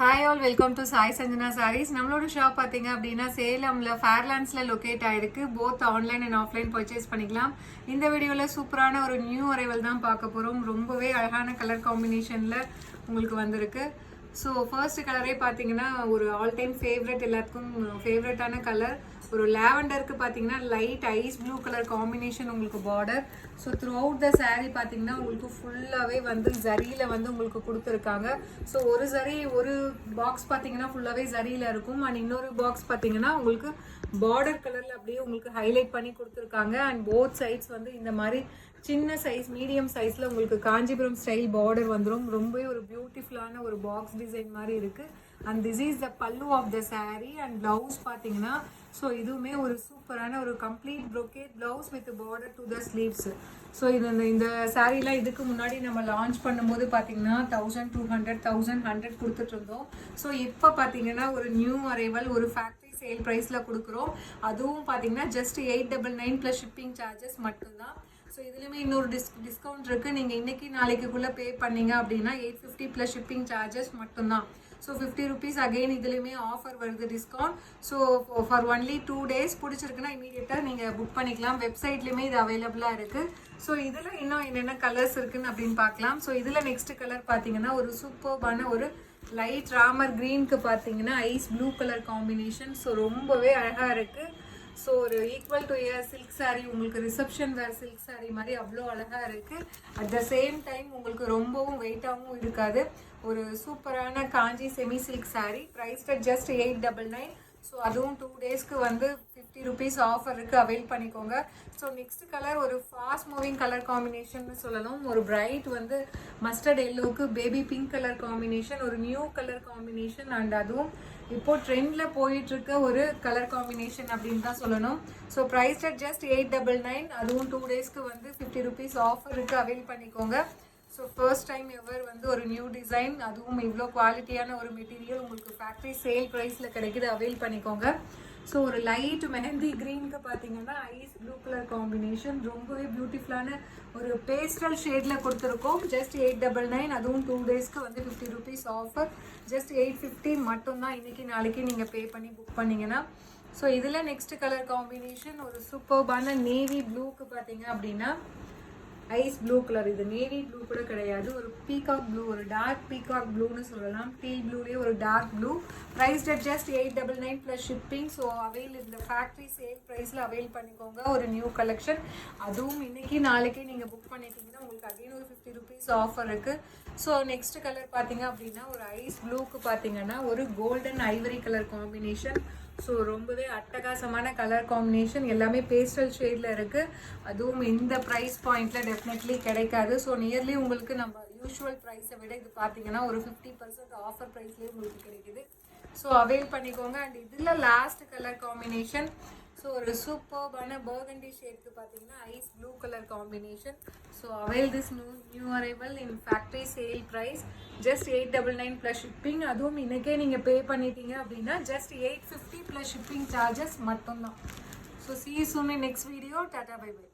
Hi all, welcome to Sai Sanjana sarees. நம்மளோட shop பார்த்தீங்க அப்படின்னா சேலம்ல ஃபேர்லாண்ட்ஸில் லொக்கேட் ஆயிருக்கு. Both online and offline purchase பண்ணிக்கலாம். இந்த வீடியோவில் சூப்பரான ஒரு நியூ அரைவல் தான் பார்க்க போகிறோம். ரொம்பவே அழகான கலர் காம்பினேஷனில் உங்களுக்கு வந்திருக்கு. ஸோ ஃபர்ஸ்ட் கலரே பார்த்தீங்கன்னா ஒரு ஆல் டைம் ஃபேவரட், எல்லாத்துக்கும் ஃபேவரட்டான கலர். ஒரு லேவண்டருக்கு பார்த்தீங்கன்னா light ice blue colour combination உங்களுக்கு border. So throughout the sari பார்த்தீங்கன்னா உங்களுக்கு ஃபுல்லாகவே வந்து ஜரியில் வந்து உங்களுக்கு கொடுத்துருக்காங்க. ஸோ ஒரு ஜரி ஒரு பாக்ஸ் பார்த்தீங்கன்னா ஃபுல்லாகவே ஜரியில் இருக்கும். அண்ட் இன்னொரு பாக்ஸ் பார்த்தீங்கன்னா உங்களுக்கு பார்டர் கலரில் அப்படியே உங்களுக்கு ஹைலைட் பண்ணி கொடுத்துருக்காங்க. அண்ட் போத் சைட்ஸ் வந்து இந்த மாதிரி சின்ன சைஸ் மீடியம் சைஸில் உங்களுக்கு காஞ்சிபுரம் ஸ்டைல் பார்டர் வந்துடும். ரொம்பவே ஒரு பியூட்டிஃபுல்லான ஒரு பாக்ஸ் டிசைன் மாதிரி இருக்குது. And this is the pallu of the saree. And blouse பார்த்தீங்கன்னா ஸோ இதுவுமே ஒரு சூப்பரான ஒரு complete brocade blouse with border to the sleeves. So இந்த சாரீலாம் இதுக்கு முன்னாடி நம்ம லான்ச் பண்ணும்போது பார்த்தீங்கன்னா 1200 1100 கொடுத்துட்டு இருந்தோம். ஸோ இப்போ பார்த்தீங்கன்னா ஒரு நியூ அரைவல், ஒரு ஃபேக்ட்ரி சேல் ப்ரைஸில் கொடுக்குறோம். அதுவும் பார்த்தீங்கன்னா ஜஸ்ட் 899 ப்ளஸ் ஷிப்பிங் சார்ஜஸ் மட்டும்தான். ஸோ இதுலேயுமே இன்னொரு டிஸ்கவுண்ட் இருக்குது. நீங்கள் இன்றைக்கி நாளைக்குள்ளே பே பண்ணீங்க அப்படின்னா 850 ப்ளஸ் ஷிப்பிங் சார்ஜஸ் மட்டும்தான். ஸோ 50 rupees அகெயின் இதுலேயுமே ஆஃபர் வருது, discount. So for only 2 days பிடிச்சிருக்குன்னா இமீடியட்டாக நீங்கள் புக் பண்ணிக்கலாம். வெப்சைட்லேயுமே இது அவைலபிளாக இருக்குது. ஸோ இதில் இன்னும் என்னென்ன கலர்ஸ் இருக்குன்னு அப்படின்னு பார்க்கலாம். ஸோ இதில் நெக்ஸ்ட் கலர் பார்த்தீங்கன்னா ஒரு சூப்பர்பான ஒரு லைட் ராமர் க்ரீனுக்கு பார்த்தீங்கன்னா ice blue colour combination. So ரொம்பவே அழகாக இருக்குது. ஸோ ஒரு equal to a silk saree, உங்களுக்கு ரிசப்ஷன் வேர் சில்க் சாரீ மாதிரி அவ்வளோ அழகாக இருக்குது. அட் த சேம் டைம் உங்களுக்கு ரொம்பவும் வெயிட்டாகவும் இருக்காது. ஒரு சூப்பரான Kanchi semi silk sari, price just 899. So அதுவும் 2 daysக்கு வந்து 50 rupees ஆஃபர் இருக்குது, அவைல் பண்ணிக்கோங்க. ஸோ நெக்ஸ்ட் கலர் ஒரு ஃபாஸ்ட் மூவிங் கலர் காம்பினேஷன் சொல்லணும். ஒரு பிரைட் வந்து மஸ்டர்ட் எல்லோவுக்கு பேபி பிங்க் கலர் காம்பினேஷன், ஒரு நியூ கலர் காம்பினேஷன். அண்ட் அதுவும் இப்போ ட்ரெண்டில் போயிட்டுருக்க ஒரு கலர் காம்பினேஷன் அப்படின்னு தான் சொல்லணும். So price just 899. அதுவும் 2 daysக்கு வந்து 50 rupees ஆஃபர் இருக்குது, அவைல் பண்ணிக்கோங்க. ஸோ ஃபர்ஸ்ட் டைம் எவர் வந்து ஒரு நியூ டிசைன், அதுவும் இவ்வளோ குவாலிட்டியான ஒரு மெட்டீரியல் உங்களுக்கு ஃபேக்ட்ரி சேல் ப்ரைஸில் கிடைக்குது, அவைல் பண்ணிக்கோங்க. ஸோ ஒரு லைட் மெஹந்தி க்ரீனுக்கு பார்த்தீங்கன்னா ஐஸ் ப்ளூ கலர் காம்பினேஷன், ரொம்பவே பியூட்டிஃபுல்லான ஒரு பேஸ்டல் ஷேடில் கொடுத்துருக்கோம். ஜஸ்ட் 899. அதுவும் 2 daysக்கு வந்து 50 rupees ஆஃபர், ஜஸ்ட் 850 மட்டும்தான். இன்றைக்கி நாளைக்கு நீங்கள் பே பண்ணி புக் பண்ணிங்கன்னா. ஸோ இதில் நெக்ஸ்ட் கலர் காம்பினேஷன் ஒரு சூப்பர்பான நேவி ப்ளூக்கு பார்த்தீங்க அப்படின்னா ஐஸ் ப்ளூ கலர். இது நேவி ப்ளூ கூட கிடையாது, ஒரு பீகாக் ப்ளூ, ஒரு டார்க் பீகாக் ப்ளூன்னு சொல்லலாம். டீல் ப்ளூலேயே ஒரு dark blue. Price just 899 plus shipping. So avail இந்த ஃபேக்ட்ரி சேல் ப்ரைஸில் அவைல் பண்ணிக்கோங்க. ஒரு நியூ கலெக்ஷன், அதுவும் இன்றைக்கி நாளைக்கே நீங்கள் புக் பண்ணிட்டீங்கன்னா உங்களுக்கு அகைன் ஒரு 50 rupees ஆஃபர் இருக்குது. ஸோ நெக்ஸ்ட் கலர் பார்த்தீங்க அப்படின்னா ஒரு ஐஸ் ப்ளூக்கு பார்த்தீங்கன்னா ஒரு golden Ivory colour combination. So ரொம்பவே அட்டகாசமான கலர் காம்பினேஷன், எல்லாமே பேஸ்டல் ஷேடில் இருக்குது. அதுவும் இந்த ப்ரைஸ் பாயிண்டில் டெஃபினெட்லி கிடைக்காது. ஸோ நியர்லி உங்களுக்கு நம்ம யூஷுவல் ப்ரைஸை விட இது பார்த்தீங்கன்னா ஒரு 50% ஆஃபர் ப்ரைஸ்லேயே உங்களுக்கு கிடைக்குது. ஸோ அவைல் பண்ணிக்கோங்க. அண்ட் இதில் லாஸ்ட் கலர் காம்பினேஷன் ஸோ ஒரு சூப்பர்பான பர்கண்டி ஷேட்க்கு பார்த்தீங்கன்னா ice blue colour combination. So avail this new arrival in factory sale price just 899 plus shipping. அதுவும் இன்றைக்கே நீங்கள் பே பண்ணிட்டீங்க அப்படின்னா ஜஸ்ட் 850 ப்ளஸ் ஷிப்பிங் சார்ஜஸ் மட்டும்தான். So see you soon in next video. Tata, bye bye.